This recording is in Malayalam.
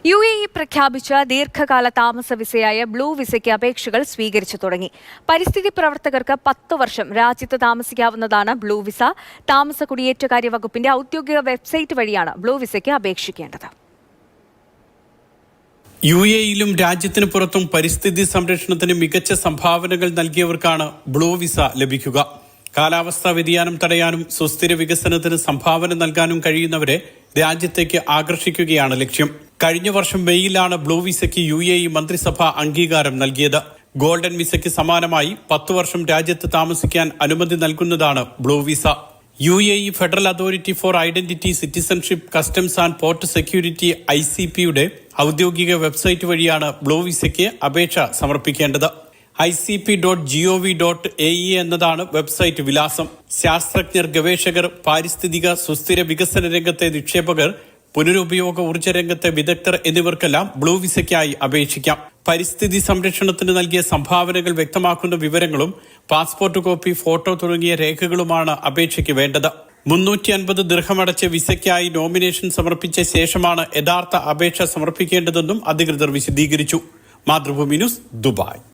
UAE പ്രഖ്യാപിച്ച ദീർഘകാല താമസ വിസയായ ബ്ലൂ വിസയ്ക്ക് അപേക്ഷകൾ സ്വീകരിച്ചു തുടങ്ങി. പരിസ്ഥിതി പ്രവർത്തകർക്ക് 10 വർഷം രാജ്യത്ത് താമസിക്കാവുന്നതാണ് ബ്ലൂ വിസ. താമസ കുടിയേറ്റകാര്യ വകുപ്പിന്റെ ഔദ്യോഗിക വെബ്സൈറ്റ് വഴിയാണ് ബ്ലൂ വിസയ്ക്ക് അപേക്ഷിക്കേണ്ടത്. UAEയിലും രാജ്യത്തിന് പുറത്തും പരിസ്ഥിതി സംരക്ഷണത്തിന് മികച്ച സംഭാവനകൾ നൽകിയവർക്കാണ് ബ്ലൂ വിസ ലഭിക്കുക. കാലാവസ്ഥാ വ്യതിയാനം തടയാനും സുസ്ഥിര വികസനത്തിന് സംഭാവന നൽകാനും കഴിയുന്നവരെ രാജ്യത്തേക്ക് ആകർഷിക്കുകയാണ് ലക്ഷ്യം. കഴിഞ്ഞ വർഷം മെയ്യിലാണ് ബ്ലൂ വിസയ്ക്ക് UAE മന്ത്രിസഭ അംഗീകാരം നൽകിയത്. ഗോൾഡൻ വിസയ്ക്ക് സമാനമായി 10 വർഷം രാജ്യത്ത് താമസിക്കാൻ അനുമതി നൽകുന്നതാണ് blue visa. UAE federal authority for identity, citizenship, customs and port security ICPയുടെ ഔദ്യോഗിക വെബ്സൈറ്റ് വഴിയാണ് ബ്ലൂ വിസയ്ക്ക് അപേക്ഷ സമർപ്പിക്കേണ്ടത്. icp.gov.ae എന്നതാണ് വെബ്സൈറ്റ് വിലാസം. ശാസ്ത്രജ്ഞർ, ഗവേഷകർ, പാരിസ്ഥിതിക സുസ്ഥിര വികസന രംഗത്തെ നിക്ഷേപകർ, പുനരുപയോഗ ഊർജ്ജ രംഗത്തെ വിദഗ്ധർ എന്നിവർക്കെല്ലാം ബ്ലൂ വിസയ്ക്കായി അപേക്ഷിക്കാം. പരിസ്ഥിതി സംരക്ഷണത്തിന് നൽകിയ സംഭാവനകൾ വ്യക്തമാക്കുന്ന വിവരങ്ങളും പാസ്പോർട്ട് കോപ്പി, ഫോട്ടോ തുടങ്ങിയ രേഖകളുമാണ് അപേക്ഷയ്ക്ക് വേണ്ടത്. 350 ദിർഹമടച്ച് വിസയ്ക്കായി നോമിനേഷൻ സമർപ്പിച്ച ശേഷമാണ് യഥാർത്ഥ അപേക്ഷ സമർപ്പിക്കേണ്ടതെന്നും അധികൃതർ വിശദീകരിച്ചു. Mathrubhumi news, Dubai.